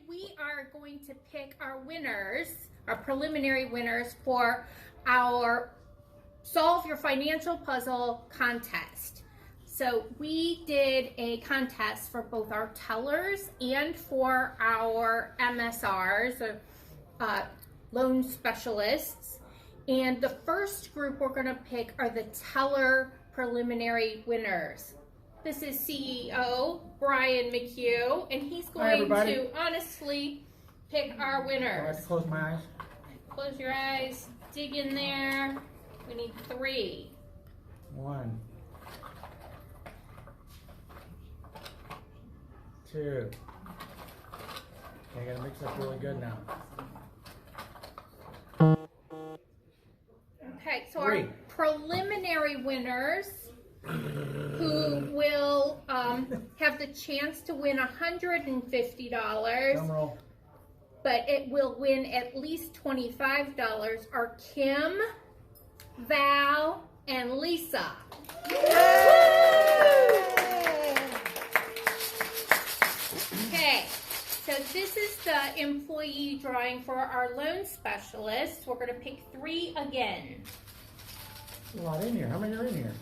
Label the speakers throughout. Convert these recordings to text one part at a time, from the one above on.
Speaker 1: we are going to pick our winners, our preliminary winners for our Solve Your Financial Puzzle contest. So we did a contest for both our tellers and for our MSRs, loan specialists. And the first group we're going to pick are the teller preliminary winners. This is CEO Brian McHugh, and he's going to honestly pick our winners.
Speaker 2: I close my eyes.
Speaker 1: Close your eyes, dig in there. We need 3.
Speaker 2: 1, 2. I gotta mix up really good now.
Speaker 1: Okay, so
Speaker 2: 3.
Speaker 1: our preliminary winners who will have the chance to win $150,
Speaker 2: Drum roll.
Speaker 1: but it will win at least $25 are Kim, Val, and Lisa. Okay, so this is the employee drawing for our loan specialist. We're going to pick 3 again.
Speaker 2: There's a lot in here. How many are in here?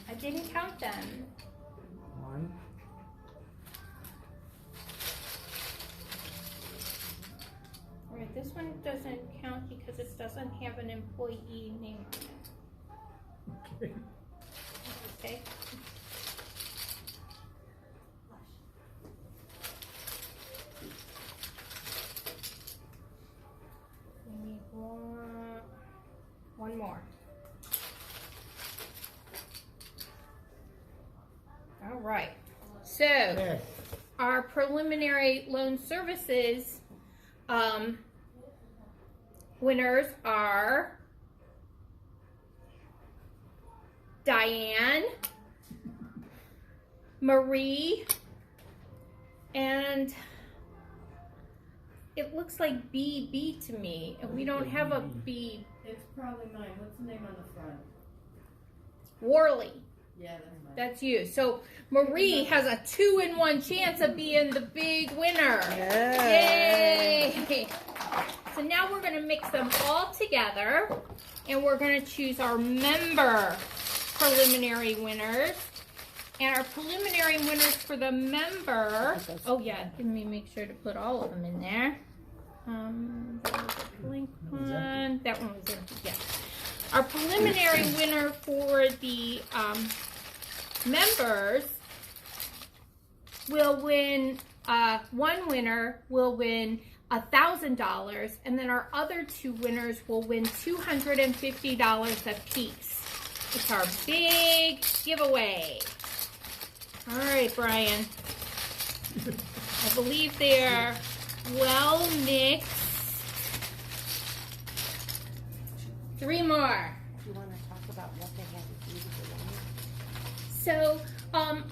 Speaker 1: I didn't count them.
Speaker 2: 1.
Speaker 1: All right, this one doesn't count because it doesn't have an employee name on it.
Speaker 2: Okay.
Speaker 1: Okay. We need one more. All right. So
Speaker 2: Okay.
Speaker 1: our preliminary loan services winners are Diane, Marie, and it looks like BB to me, and we don't have a B.
Speaker 3: It's probably mine. What's the name on the front?
Speaker 1: Worley.
Speaker 3: Yeah, that's mine.
Speaker 1: That's you. So Marie has a 2-in-1 chance of being the big winner. Yay! So now we're going to mix them all together, and we're going to choose our member preliminary winners. And our preliminary winners for the member, oh yeah, let me make sure to put all of them in there. That was a blank one. That one was empty, yeah. Our preliminary winner for the members will win, one winner will win $1,000, and then our other 2 winners will win $250 apiece. It's our big giveaway. All right, Brian. I believe they're well mixed. 3 more.
Speaker 4: Do you want to talk about what they had to do with the loan?
Speaker 1: So,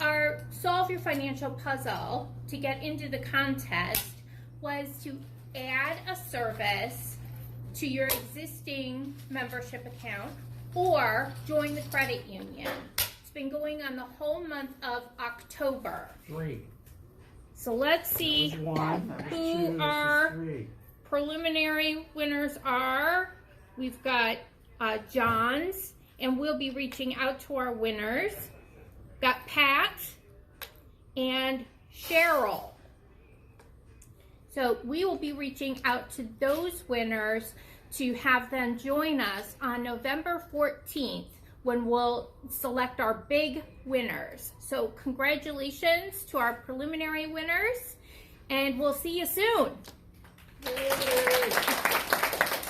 Speaker 1: our Solve Your Financial Puzzle to get into the contest was to add a service to your existing membership account or join the credit union. It's been going on the whole month of October.
Speaker 2: 3.
Speaker 1: So let's see
Speaker 2: There's 1.
Speaker 1: who our preliminary winners are. We've got John's, and we'll be reaching out to our winners. Got Pat and Cheryl. So we will be reaching out to those winners to have them join us on November 14th when we'll select our big winners. So congratulations to our preliminary winners, and we'll see you soon.
Speaker 2: Yay.